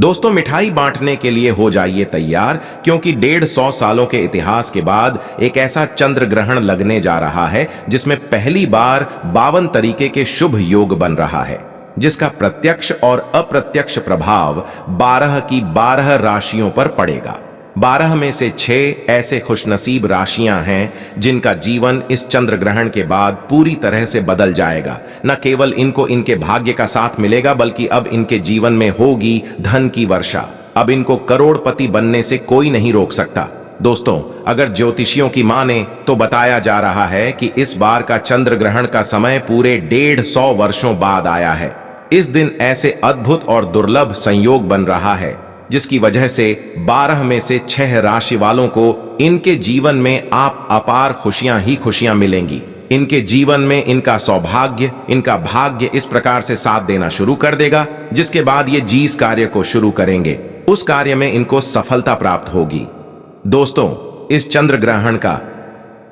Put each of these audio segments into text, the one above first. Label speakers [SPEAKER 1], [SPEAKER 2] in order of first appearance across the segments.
[SPEAKER 1] दोस्तों, मिठाई बांटने के लिए हो जाइए तैयार, क्योंकि 150 सालों के इतिहास के बाद एक ऐसा चंद्र ग्रहण लगने जा रहा है जिसमें पहली बार 52 तरीके के शुभ योग बन रहा है, जिसका प्रत्यक्ष और अप्रत्यक्ष प्रभाव 12 की 12 राशियों पर पड़ेगा। 12 में से 6 ऐसे खुशनसीब राशियां हैं जिनका जीवन इस चंद्र ग्रहण के बाद पूरी तरह से बदल जाएगा। न केवल इनको इनके भाग्य का साथ मिलेगा, बल्कि अब इनके जीवन में होगी धन की वर्षा। अब इनको करोड़पति बनने से कोई नहीं रोक सकता। दोस्तों, अगर ज्योतिषियों की माने तो बताया जा रहा है कि इस बार का चंद्र ग्रहण का समय पूरे 150 वर्षों बाद आया है। इस दिन ऐसे अद्भुत और दुर्लभ संयोग बन रहा है जिसकी वजह से 12 में से 6 राशि वालों को इनके जीवन में आप अपार खुशियां ही खुशियां मिलेंगी। इनके जीवन में इनका सौभाग्य, इनका भाग्य इस प्रकार से साथ देना शुरू कर देगा, जिसके बाद ये जिस कार्य को शुरू करेंगे उस कार्य में इनको सफलता प्राप्त होगी। दोस्तों, इस चंद्र ग्रहण का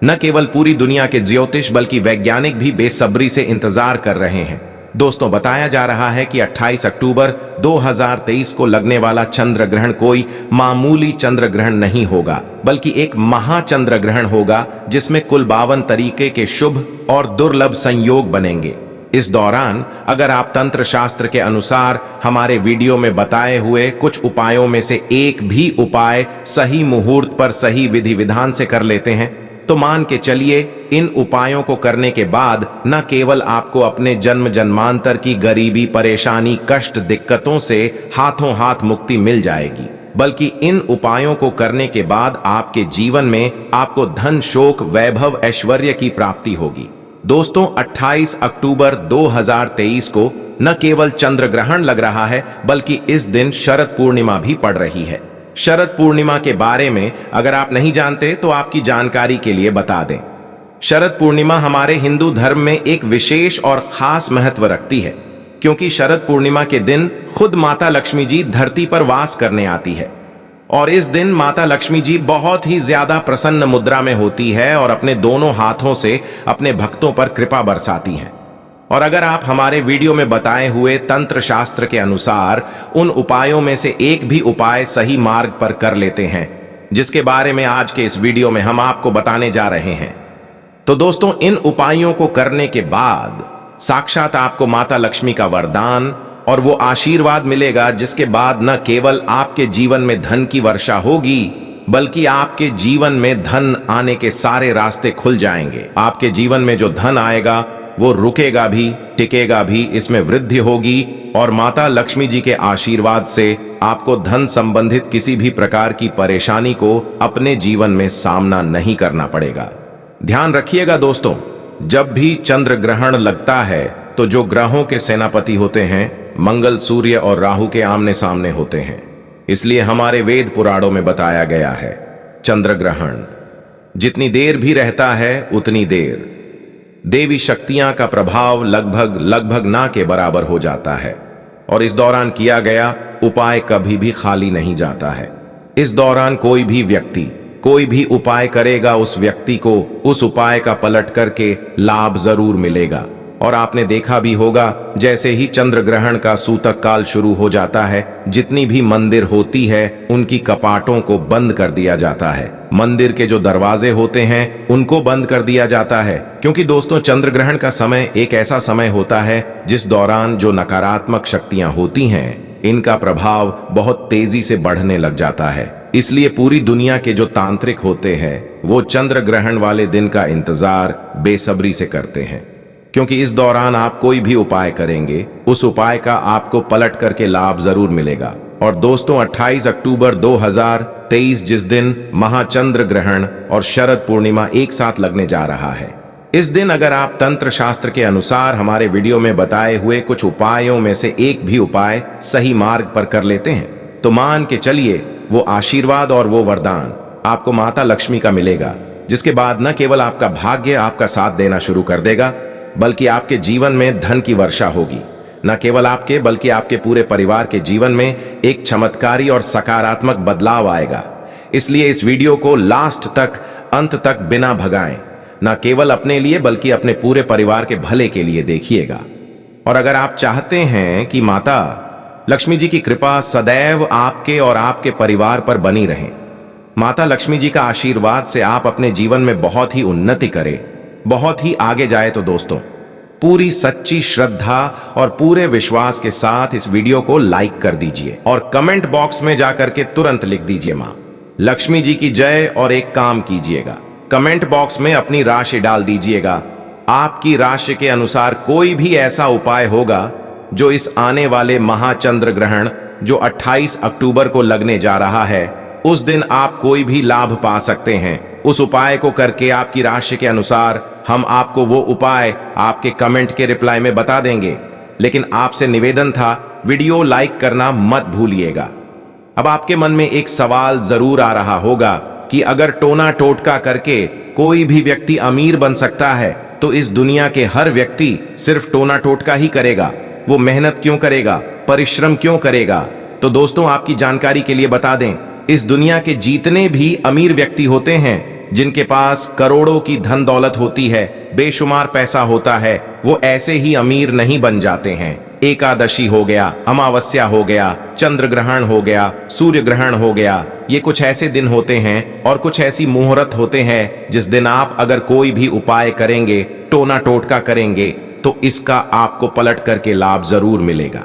[SPEAKER 1] न केवल पूरी दुनिया के ज्योतिष बल्कि वैज्ञानिक भी बेसब्री से इंतजार कर रहे हैं। दोस्तों, बताया जा रहा है कि 28 अक्टूबर 2023 को लगने वाला चंद्र ग्रहण कोई मामूली चंद्र ग्रहण नहीं होगा, बल्कि एक महाचंद्र ग्रहण होगा जिसमें कुल 52 तरीके के शुभ और दुर्लभ संयोग बनेंगे। इस दौरान अगर आप तंत्र शास्त्र के अनुसार हमारे वीडियो में बताए हुए कुछ उपायों में से एक भी उपाय सही मुहूर्त पर सही विधि विधान से कर लेते हैं तो मान के चलिए इन उपायों को करने के बाद न केवल आपको अपने जन्म जन्मांतर की गरीबी, परेशानी, कष्ट, दिक्कतों से हाथों हाथ मुक्ति मिल जाएगी, बल्कि इन उपायों को करने के बाद आपके जीवन में आपको धन, शोक, वैभव, ऐश्वर्य की प्राप्ति होगी। दोस्तों, 28 अक्टूबर 2023 को न केवल चंद्र ग्रहण लग रहा है, बल्कि इस दिन शरद पूर्णिमा भी पड़ रही है। शरद पूर्णिमा के बारे में अगर आप नहीं जानते तो आपकी जानकारी के लिए बता दें। शरद पूर्णिमा हमारे हिंदू धर्म में एक विशेष और खास महत्व रखती है, क्योंकि शरद पूर्णिमा के दिन खुद माता लक्ष्मी जी धरती पर वास करने आती है और इस दिन माता लक्ष्मी जी बहुत ही ज्यादा प्रसन्न मुद्रा में होती है और अपने दोनों हाथों से अपने भक्तों पर कृपा बरसाती हैं। और अगर आप हमारे वीडियो में बताए हुए तंत्र शास्त्र के अनुसार उन उपायों में से एक भी उपाय सही मार्ग पर कर लेते हैं, जिसके बारे में आज के इस वीडियो में हम आपको बताने जा रहे हैं, तो दोस्तों, इन उपायों को करने के बाद साक्षात आपको माता लक्ष्मी का वरदान और वो आशीर्वाद मिलेगा, जिसके बाद न केवल आपके जीवन में धन की वर्षा होगी, बल्कि आपके जीवन में धन आने के सारे रास्ते खुल जाएंगे। आपके जीवन में जो धन आएगा वो रुकेगा भी, टिकेगा भी, इसमें वृद्धि होगी और माता लक्ष्मी जी के आशीर्वाद से आपको धन संबंधित किसी भी प्रकार की परेशानी को अपने जीवन में सामना नहीं करना पड़ेगा। ध्यान रखिएगा दोस्तों, जब भी चंद्र ग्रहण लगता है तो जो ग्रहों के सेनापति होते हैं मंगल, सूर्य और राहु के आमने सामने होते हैं। इसलिए हमारे वेद पुराणों में बताया गया है, चंद्र ग्रहण जितनी देर भी रहता है उतनी देर देवी शक्तियां का प्रभाव लगभग ना के बराबर हो जाता है और इस दौरान किया गया उपाय कभी भी खाली नहीं जाता है। इस दौरान कोई भी व्यक्ति कोई भी उपाय करेगा, उस व्यक्ति को उस उपाय का पलट करके लाभ जरूर मिलेगा। और आपने देखा भी होगा, जैसे ही चंद्र ग्रहण का सूतक काल शुरू हो जाता है, जितनी भी मंदिर होती है उनकी कपाटों को बंद कर दिया जाता है। मंदिर के जो दरवाजे होते हैं उनको बंद कर दिया जाता है, क्योंकि दोस्तों, चंद्र ग्रहण का समय एक ऐसा समय होता है जिस दौरान जो नकारात्मक शक्तियां होती हैं इनका प्रभाव बहुत तेजी से बढ़ने लग जाता है। इसलिए पूरी दुनिया के जो तांत्रिक होते हैं वो चंद्र ग्रहण वाले दिन का इंतजार बेसब्री से करते हैं, क्योंकि इस दौरान आप कोई भी उपाय करेंगे उस उपाय का आपको पलट करके लाभ जरूर मिलेगा। और दोस्तों, 28 अक्टूबर 2023 जिस दिन महाचंद्र ग्रहण और शरद पूर्णिमा एक साथ लगने जा रहा है, इस दिन अगर आप तंत्र शास्त्र के अनुसार हमारे वीडियो में बताए हुए कुछ उपायों में से एक भी उपाय सही मार्ग पर कर लेते हैं तो मान के चलिए वो आशीर्वाद और वो वरदान आपको माता लक्ष्मी का मिलेगा, जिसके बाद न केवल आपका भाग्य आपका साथ देना शुरू कर देगा, बल्कि आपके जीवन में धन की वर्षा होगी। न केवल आपके बल्कि आपके पूरे परिवार के जीवन में एक चमत्कारी और सकारात्मक बदलाव आएगा। इसलिए इस वीडियो को लास्ट तक, अंत तक बिना भगाएं, न केवल अपने लिए बल्कि अपने पूरे परिवार के भले के लिए देखिएगा। और अगर आप चाहते हैं कि माता लक्ष्मी जी की कृपा सदैव आपके और आपके परिवार पर बनी रहे। माता लक्ष्मी जी का आशीर्वाद से आप अपने जीवन में बहुत ही उन्नति करें, बहुत ही आगे जाए। तो दोस्तों, पूरी सच्ची श्रद्धा और पूरे विश्वास के साथ इस वीडियो को लाइक कर दीजिए और कमेंट बॉक्स में जाकर के तुरंत लिख दीजिए मां लक्ष्मी जी की जय। और एक काम कीजिएगा, कमेंट बॉक्स में अपनी राशि डाल दीजिएगा। आपकी राशि के अनुसार कोई भी ऐसा उपाय होगा जो इस आने वाले महाचंद्र ग्रहण जो 28 अक्टूबर को लगने जा रहा है, उस दिन आप कोई भी लाभ पा सकते हैं। उस उपाय को करके आपकी राशि के अनुसार हम आपको वो उपाय आपके कमेंट के रिप्लाई में बता देंगे। लेकिन आपसे निवेदन था, वीडियो लाइक करना मत भूलिएगा। अब आपके मन में एक सवाल जरूर आ रहा होगा कि अगर टोना टोटका करके कोई भी व्यक्ति अमीर बन सकता है, तो इस दुनिया के हर व्यक्ति सिर्फ टोना टोटका ही करेगा, वो मेहनत क्यों करेगा, परिश्रम क्यों करेगा? तो दोस्तों, आपकी जानकारी के लिए बता दें, इस दुनिया के जितने भी अमीर व्यक्ति होते हैं, जिनके पास करोड़ों की धन दौलत होती है, बेशुमार पैसा होता है, वो ऐसे ही अमीर नहीं बन जाते हैं। एकादशी हो गया, अमावस्या हो गया, चंद्र ग्रहण हो गया, सूर्य ग्रहण हो गया, ये कुछ ऐसे दिन होते हैं और कुछ ऐसी मुहूर्त होते हैं जिस दिन आप अगर कोई भी उपाय करेंगे, टोना टोटका करेंगे, तो इसका आपको पलट करके लाभ जरूर मिलेगा।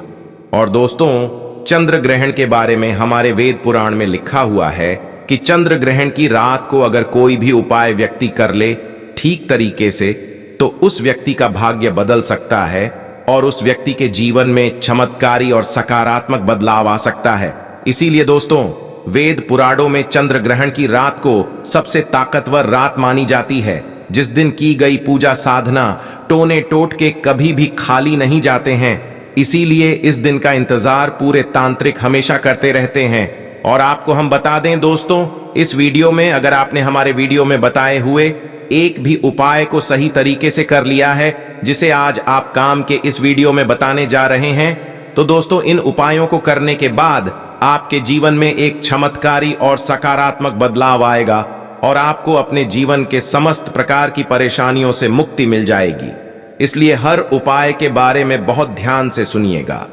[SPEAKER 1] और दोस्तों, चंद्र ग्रहण के बारे में हमारे वेद पुराण में लिखा हुआ है कि चंद्र ग्रहण की रात को अगर कोई भी उपाय व्यक्ति कर ले ठीक तरीके से, तो उस व्यक्ति का भाग्य बदल सकता है और उस व्यक्ति के जीवन में चमत्कारी और सकारात्मक बदलाव आ सकता है। इसीलिए दोस्तों, वेद पुराणों में चंद्र ग्रहण की रात को सबसे ताकतवर रात मानी जाती है, जिस दिन की गई पूजा साधना टोने टोटके कभी भी खाली नहीं जाते हैं। इसीलिए इस दिन का इंतजार पूरे तांत्रिक हमेशा करते रहते हैं। और आपको हम बता दें दोस्तों, इस वीडियो में अगर आपने हमारे वीडियो में बताए हुए एक भी उपाय को सही तरीके से कर लिया है, जिसे आज आप काम के इस वीडियो में बताने जा रहे हैं, तो दोस्तों, इन उपायों को करने के बाद आपके जीवन में एक चमत्कारी और सकारात्मक बदलाव आएगा और आपको अपने जीवन के समस्त प्रकार की परेशानियों से मुक्ति मिल जाएगी। इसलिए हर उपाय के बारे में बहुत ध्यान से सुनिएगा।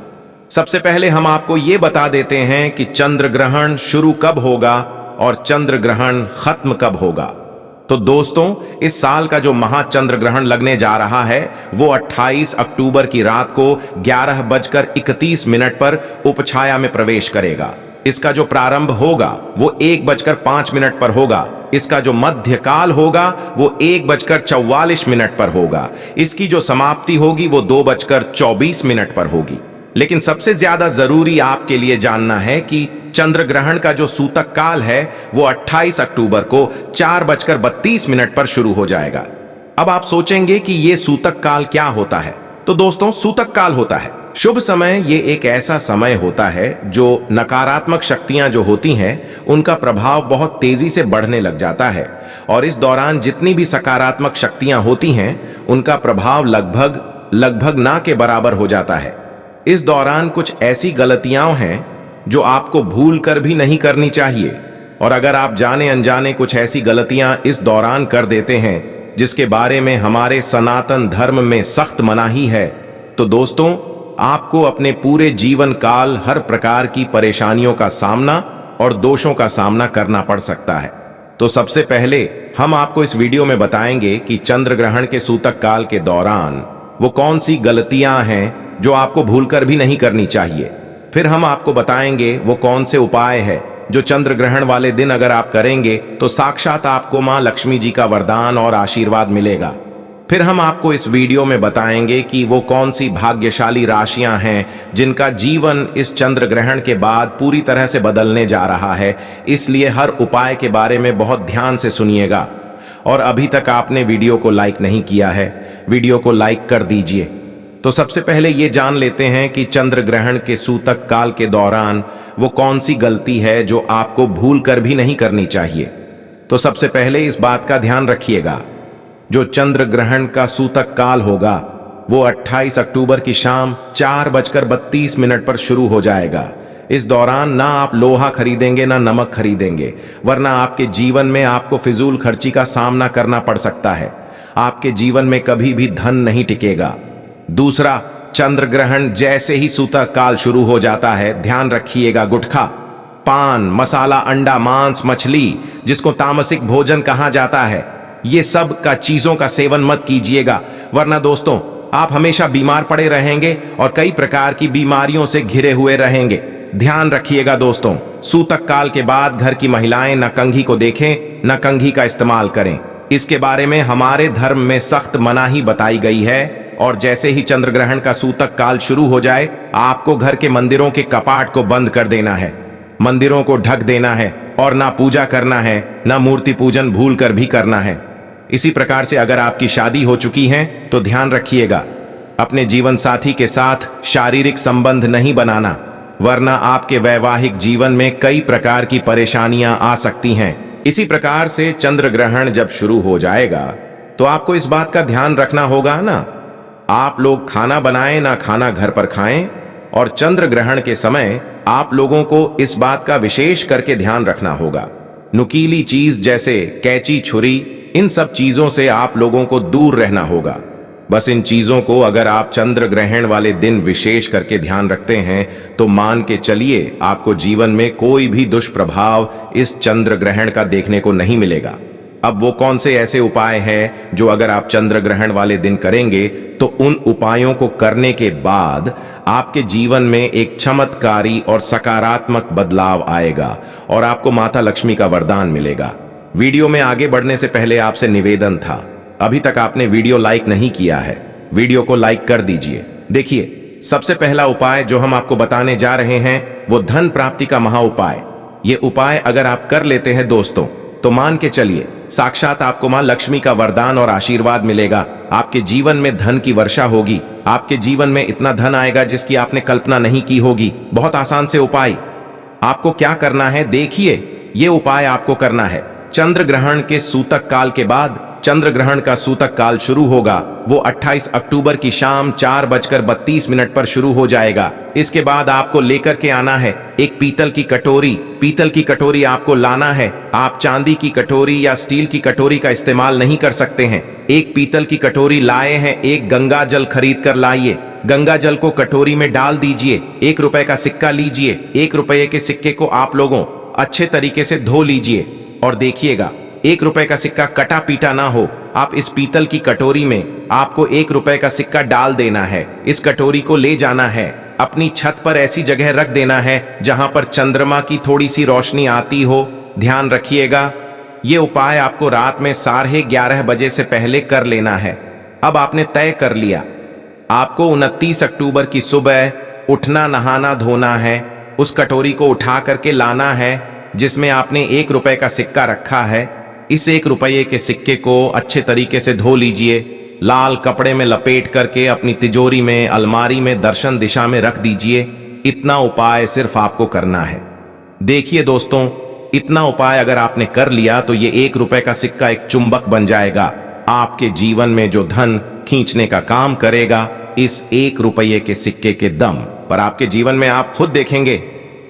[SPEAKER 1] सबसे पहले हम आपको ये बता देते हैं कि चंद्र ग्रहण शुरू कब होगा और चंद्र ग्रहण खत्म कब होगा। तो दोस्तों, इस साल का जो महाचंद्र ग्रहण लगने जा रहा है, वो 28 अक्टूबर की रात को 11:31 पर उपछाया में प्रवेश करेगा। इसका जो प्रारंभ होगा वो 1:05 पर होगा। इसका जो मध्यकाल होगा वो 1:44 पर होगा। इसकी जो समाप्ति होगी वो 2:24 पर होगी। लेकिन सबसे ज्यादा जरूरी आपके लिए जानना है कि चंद्र ग्रहण का जो सूतक काल है वो 28 अक्टूबर को 4:32 पर शुरू हो जाएगा। अब आप सोचेंगे कि ये सूतक काल क्या होता है? तो दोस्तों, सूतक काल होता है शुभ समय। ये एक ऐसा समय होता है जो नकारात्मक शक्तियां जो होती हैं, उनका प्रभाव बहुत तेजी से बढ़ने लग जाता है। और इस दौरान जितनी भी सकारात्मक शक्तियां होती हैं, उनका प्रभाव लगभग ना के बराबर हो जाता है। इस दौरान कुछ ऐसी गलतियां हैं जो आपको भूल कर भी नहीं करनी चाहिए। और अगर आप जाने अनजाने कुछ ऐसी गलतियां इस दौरान कर देते हैं जिसके बारे में हमारे सनातन धर्म में सख्त मनाही है, तो दोस्तों, आपको अपने पूरे जीवन काल हर प्रकार की परेशानियों का सामना और दोषों का सामना करना पड़ सकता है। तो सबसे पहले हम आपको इस वीडियो में बताएंगे कि चंद्र ग्रहण के सूतक काल के दौरान वो कौन सी गलतियां हैं जो आपको भूलकर भी नहीं करनी चाहिए। फिर हम आपको बताएंगे वो कौन से उपाय है जो चंद्र ग्रहण वाले दिन अगर आप करेंगे तो साक्षात आपको मां लक्ष्मी जी का वरदान और आशीर्वाद मिलेगा। फिर हम आपको इस वीडियो में बताएंगे कि वो कौन सी भाग्यशाली राशियां हैं जिनका जीवन इस चंद्र ग्रहण के बाद पूरी तरह से बदलने जा रहा है। इसलिए हर उपाय के बारे में बहुत ध्यान से सुनिएगा। और अभी तक आपने वीडियो को लाइक नहीं किया है, वीडियो को लाइक कर दीजिए। तो सबसे पहले ये जान लेते हैं कि चंद्र ग्रहण के सूतक काल के दौरान वो कौन सी गलती है जो आपको भूल कर भी नहीं करनी चाहिए। तो सबसे पहले इस बात का ध्यान रखिएगा, जो चंद्र ग्रहण का सूतक काल होगा वो 28 अक्टूबर की शाम 4:32 पर शुरू हो जाएगा। इस दौरान ना आप लोहा खरीदेंगे ना नमक खरीदेंगे, वरना आपके जीवन में आपको फिजूल खर्ची का सामना करना पड़ सकता है। आपके जीवन में कभी भी धन नहीं टिकेगा। दूसरा, चंद्र ग्रहण जैसे ही सूतक काल शुरू हो जाता है, ध्यान रखिएगा, गुटखा, पान, मसाला, अंडा, मांस, मछली, जिसको तामसिक भोजन कहा जाता है, ये सब का चीजों का सेवन मत कीजिएगा, वरना दोस्तों आप हमेशा बीमार पड़े रहेंगे और कई प्रकार की बीमारियों से घिरे हुए रहेंगे। ध्यान रखिएगा दोस्तों, सूतक काल के बाद घर की महिलाएं न कंघी को देखें, न कंघी का इस्तेमाल करें। इसके बारे में हमारे धर्म में सख्त मनाही बताई गई है। और जैसे ही चंद्र ग्रहण का सूतक काल शुरू हो जाए, आपको घर के मंदिरों के कपाट को बंद कर देना है, मंदिरों को ढक देना है और ना पूजा करना है, ना मूर्ति पूजन भूल कर भी करना है। इसी प्रकार से अगर आपकी शादी हो चुकी है तो ध्यान रखिएगा, अपने जीवन साथी के साथ शारीरिक संबंध नहीं बनाना, वरना आपके वैवाहिक जीवन में कई प्रकार की परेशानियां आ सकती हैं। इसी प्रकार से चंद्र ग्रहण जब शुरू हो जाएगा तो आपको इस बात का ध्यान रखना होगा ना, आप लोग खाना बनाएं ना खाना घर पर खाएं। और चंद्र ग्रहण के समय आप लोगों को इस बात का विशेष करके ध्यान रखना होगा, नुकीली चीज जैसे कैंची, छुरी, इन सब चीजों से आप लोगों को दूर रहना होगा। बस इन चीजों को अगर आप चंद्र ग्रहण वाले दिन विशेष करके ध्यान रखते हैं तो मान के चलिए आपको जीवन में कोई भी दुष्प्रभाव इस चंद्र ग्रहण का देखने को नहीं मिलेगा। अब वो कौन से ऐसे उपाय हैं जो अगर आप चंद्र ग्रहण वाले दिन करेंगे तो उन उपायों को करने के बाद आपके जीवन में एक चमत्कारी और सकारात्मक बदलाव आएगा और आपको माता लक्ष्मी का वरदान मिलेगा। वीडियो में आगे बढ़ने से पहले आपसे निवेदन था, अभी तक आपने वीडियो लाइक नहीं किया है, वीडियो को लाइक कर दीजिए। देखिए, सबसे पहला उपाय जो हम आपको बताने जा रहे हैं वो धन प्राप्ति का महा उपाय। ये उपाय अगर आप कर लेते हैं दोस्तों तो मान के चलिए साक्षात आपको मां लक्ष्मी का वरदान और आशीर्वाद मिलेगा। आपके जीवन में धन की वर्षा होगी, आपके जीवन में इतना धन आएगा जिसकी आपने कल्पना नहीं की होगी। बहुत आसान से उपाय, आपको क्या करना है देखिए, ये उपाय आपको करना है। चंद्र ग्रहण के सूतक काल के बाद चंद्र ग्रहण का सूतक काल शुरू होगा, वो 28 अक्टूबर की शाम 4:32 पर शुरू हो जाएगा। इसके बाद आपको लेकर के आना है एक पीतल की कटोरी। पीतल की कटोरी आपको लाना है, आप चांदी की कटोरी या स्टील की कटोरी का इस्तेमाल नहीं कर सकते हैं। एक पीतल की कटोरी लाए हैं, एक गंगा जल खरीद कर लाइए, गंगा जल को कटोरी में डाल दीजिए, 1 रुपए का सिक्का लीजिए, 1 रुपए के सिक्के को आप लोगों अच्छे तरीके से धो लीजिए और देखिएगा 1 रुपए का सिक्का कटा पीटा ना हो। आप इस पीतल की कटोरी में आपको 1 रुपए का सिक्का डाल देना है। इस कटोरी को ले जाना है, अपनी छत पर ऐसी जगह रख देना है जहां पर चंद्रमा की थोड़ी सी रोशनी आती हो। ध्यान रखिएगा, ये उपाय आपको रात में 11:30 बजे से पहले कर लेना है। अब आपने तय कर लिया, आपको 29 अक्टूबर की सुबह उठना, नहाना, धोना है, उस कटोरी को उठा करके लाना है जिसमें आपने 1 रुपए का सिक्का रखा है। इस 1 रुपये के सिक्के को अच्छे तरीके से धो लीजिए, लाल कपड़े में लपेट करके अपनी तिजोरी में, अलमारी में दर्शन दिशा में रख दीजिए। इतना उपाय सिर्फ आपको करना है। देखिए दोस्तों, इतना उपाय अगर आपने कर लिया तो ये 1 रुपए का सिक्का एक चुंबक बन जाएगा, आपके जीवन में जो धन खींचने का काम करेगा इस 1 रुपये के सिक्के के दम पर। आपके जीवन में आप खुद देखेंगे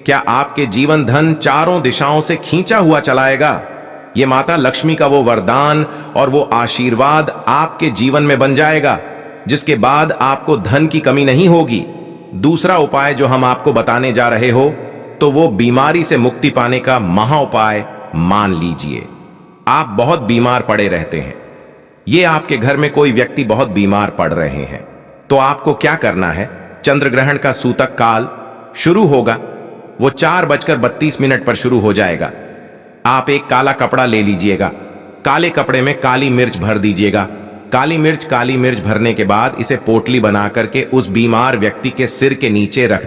[SPEAKER 1] क्या आपके जीवन धन चारों दिशाओं से खींचा हुआ चलाएगा। ये माता लक्ष्मी का वो वरदान और वो आशीर्वाद आपके जीवन में बन जाएगा, जिसके बाद आपको धन की कमी नहीं होगी। दूसरा उपाय जो हम आपको बताने जा रहे हो तो वो बीमारी से मुक्ति पाने का महा उपाय। मान लीजिए आप बहुत बीमार पड़े रहते हैं, ये आपके घर में कोई व्यक्ति बहुत बीमार पड़ रहे हैं, तो आपको क्या करना है, चंद्र ग्रहण का सूतक काल शुरू होगा, वो 4:32 पर शुरू हो जाएगा। आप एक काला कपड़ा ले लीजिएगा, काले कपड़े में काली मिर्च भर दीजिएगा। काली मिर्च भरने के बाद इसे पोटली बना करके उस बीमार व्यक्ति के सिर के नीचे रख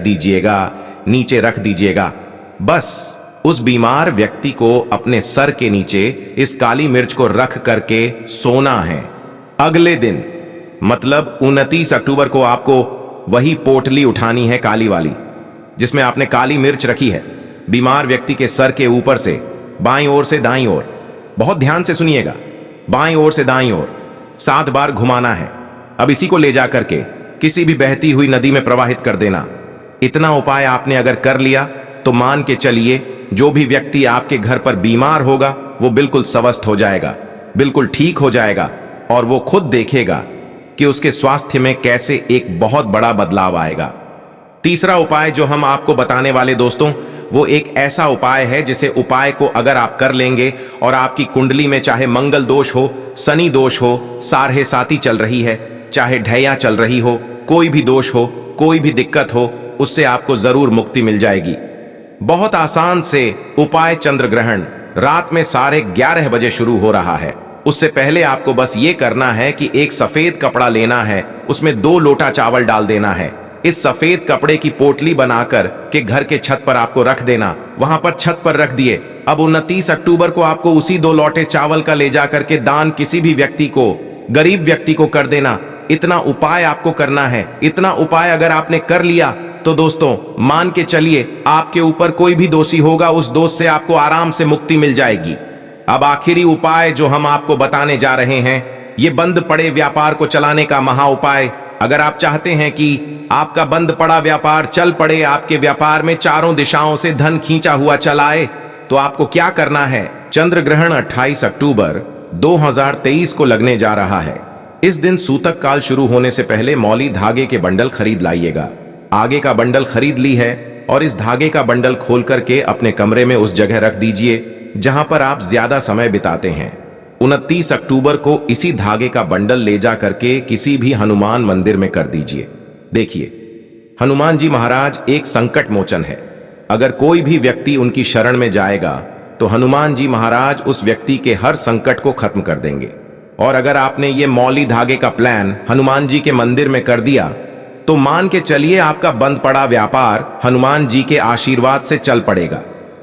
[SPEAKER 1] दीजिएगा। बस उस बीमार व्यक्ति को अपने सर के नीचे इस काली मिर्च को रख करके सोना है। अगले दिन मतलब 29 अक्टूबर को आपको वही पोटली उठानी है, काली वाली, जिसमें आपने काली मिर्च रखी है, बीमार व्यक्ति के सर के ऊपर से बाईं ओर से दाईं ओर, बहुत ध्यान से सुनिएगा, बाईं ओर से दाईं ओर 7 बार घुमाना है। अब इसी को ले जा करके किसी भी बहती हुई नदी में प्रवाहित कर देना। इतना उपाय आपने अगर कर लिया तो मान के चलिए जो भी व्यक्ति आपके घर पर बीमार होगा वो बिल्कुल स्वस्थ हो जाएगा, बिल्कुल ठीक हो जाएगा और वो खुद देखेगा कि उसके स्वास्थ्य में कैसे एक बहुत बड़ा बदलाव आएगा। तीसरा उपाय जो हम आपको बताने वाले दोस्तों, वो एक ऐसा उपाय है जिसे उपाय को अगर आप कर लेंगे और आपकी कुंडली में चाहे मंगल दोष हो, शनि दोष हो, सारहे साती चल रही है, चाहे ढैया चल रही हो, कोई भी दोष हो, कोई भी दिक्कत हो, उससे आपको जरूर मुक्ति मिल जाएगी। बहुत आसान से उपाय चंद्र ग्रहण रात में 11:30 बजे शुरू हो रहा है। उससे पहले आपको बस ये करना है कि एक सफेद कपड़ा लेना है, उसमें 2 लोटा चावल डाल देना है। इस सफेद कपड़े की पोटली बनाकर के घर के छत पर आपको रख देना, वहां पर छत पर रख दिए। अब 29 अक्टूबर को आपको उसी 2 लोटे चावल का ले जाकर के दान किसी भी व्यक्ति को, गरीब व्यक्ति को कर देना। इतना उपाय आपको करना है। इतना उपाय अगर आपने कर लिया तो दोस्तों मान के चलिए आपके ऊपर कोई भी दोषी होगा, उस दोष से आपको आराम से मुक्ति मिल जाएगी। अब आखिरी उपाय जो हम आपको बताने जा रहे हैं, ये बंद पड़े व्यापार को चलाने का महा उपाय। अगर आप चाहते हैं कि आपका बंद पड़ा व्यापार चल पड़े, आपके व्यापार में चारों दिशाओं से धन खींचा हुआ चलाए, तो आपको क्या करना है? चंद्र ग्रहण 28 अक्टूबर 2023 को लगने जा रहा है। इस दिन सूतक काल शुरू होने से पहले मौली धागे के बंडल खरीद लाइएगा। आगे का बंडल खरीद ली है और इस धागे का बंडल खोल करके अपने कमरे में उस जगह रख दीजिए जहां पर आप ज्यादा समय बिताते हैं। 29 अक्टूबर को इसी धागे का बंडल ले जा करके किसी भी हनुमान मंदिर में कर दीजिए। देखिए, हनुमान जी महाराज एक संकट मोचन है। अगर कोई भी व्यक्ति उनकी शरण में जाएगा तो हनुमान जी महाराज उस व्यक्ति के हर संकट को खत्म कर देंगे। और अगर आपने ये मौली धागे का प्लान हनुमान जी के मंदिर में कर दिया तो मान के चलिए आपका बंद पड़ा व्यापार हनुमान जी के आशीर्वाद से चल पड़ेगा।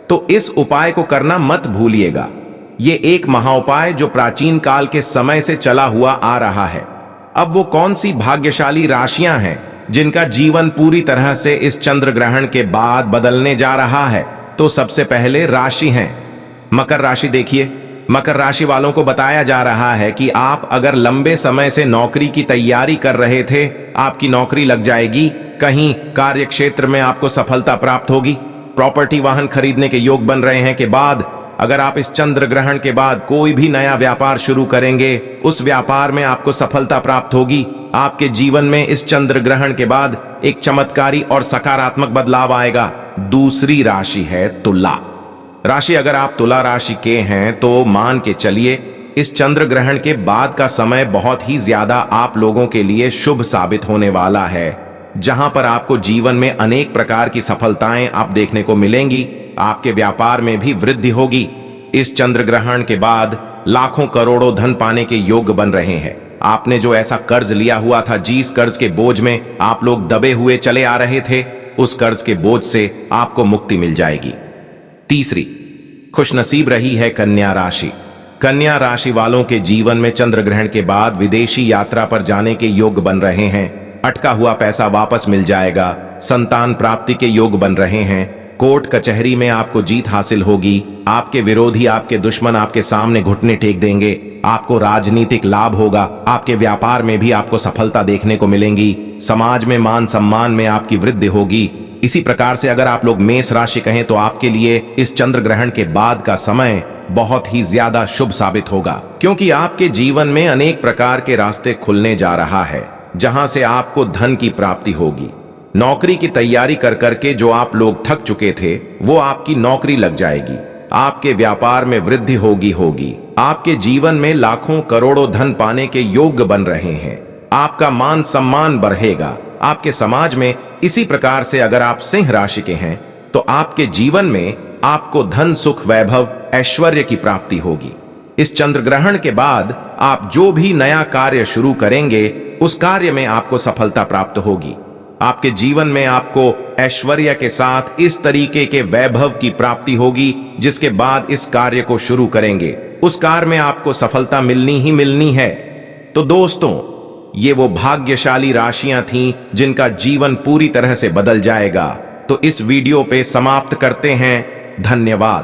[SPEAKER 1] तो इस उपाय को करना मत भूलिएगा। ये एक महाउपाय जो प्राचीन काल के समय से चला हुआ आ रहा है। अब वो कौन सी भाग्यशाली राशियां हैं जिनका जीवन पूरी तरह से इस चंद्र ग्रहण के बाद बदलने जा रहा है? तो सबसे पहले राशि हैं मकर राशि। देखिए, मकर राशि वालों को बताया जा रहा है कि आप अगर लंबे समय से नौकरी की तैयारी कर रहे थे, आपकी नौकरी लग जाएगी। कहीं कार्य क्षेत्र में आपको सफलता प्राप्त होगी। प्रॉपर्टी वाहन खरीदने के योग बन रहे हैं। के बाद अगर आप इस चंद्र ग्रहण के बाद कोई भी नया व्यापार शुरू करेंगे, उस व्यापार में आपको सफलता प्राप्त होगी। आपके जीवन में इस चंद्र ग्रहण के बाद एक चमत्कारी और सकारात्मक बदलाव आएगा। दूसरी राशि है तुला राशि। अगर आप तुला राशि के हैं तो मान के चलिए इस चंद्र ग्रहण के बाद का समय बहुत ही ज्यादा आप लोगों के लिए शुभ साबित होने वाला है, जहां पर आपको जीवन में अनेक प्रकार की सफलताएं आप देखने को मिलेंगी। आपके व्यापार में भी वृद्धि होगी। इस चंद्र ग्रहण के बाद लाखों करोड़ों धन पाने के योग बन रहे हैं। आपने जो ऐसा कर्ज लिया हुआ था, जिस कर्ज के बोझ में आप लोग दबे हुए चले आ रहे थे, उस कर्ज के बोझ से आपको मुक्ति मिल जाएगी। तीसरी खुशनसीब रही है कन्या राशि। कन्या राशि वालों के जीवन में चंद्र ग्रहण के बाद विदेशी यात्रा पर जाने के योग बन रहे हैं। अटका हुआ पैसा वापस मिल जाएगा। संतान प्राप्ति के योग बन रहे हैं। कोर्ट कचहरी में आपको जीत हासिल होगी। आपके विरोधी, आपके दुश्मन आपके सामने घुटने टेक देंगे। आपको राजनीतिक लाभ होगा। आपके व्यापार में भी आपको सफलता देखने को मिलेंगी। समाज में मान सम्मान में आपकी वृद्धि होगी। इसी प्रकार से अगर आप लोग मेष राशि कहें तो आपके लिए इस चंद्र ग्रहण के बाद का समय बहुत ही ज्यादा शुभ साबित होगा, क्योंकि आपके जीवन में अनेक प्रकार के रास्ते खुलने जा रहा है, जहां से आपको धन की प्राप्ति होगी। नौकरी की तैयारी कर करके जो आप लोग थक चुके थे, वो आपकी नौकरी लग जाएगी। आपके व्यापार में वृद्धि होगी। आपके जीवन में लाखों करोड़ों धन पाने के योग बन रहे हैं। आपका मान सम्मान बढ़ेगा आपके समाज में। इसी प्रकार से अगर आप सिंह राशि के हैं तो आपके जीवन में आपको धन, सुख, वैभव, ऐश्वर्य की प्राप्ति होगी। इस चंद्र ग्रहण के बाद आप जो भी नया कार्य शुरू करेंगे, उस कार्य में आपको सफलता प्राप्त होगी। आपके जीवन में आपको ऐश्वर्य के साथ इस तरीके के वैभव की प्राप्ति होगी, जिसके बाद इस कार्य को शुरू करेंगे, उस कार्य में आपको सफलता मिलनी ही मिलनी है। तो दोस्तों, ये वो भाग्यशाली राशियां थीं जिनका जीवन पूरी तरह से बदल जाएगा। तो इस वीडियो पे समाप्त करते हैं। धन्यवाद।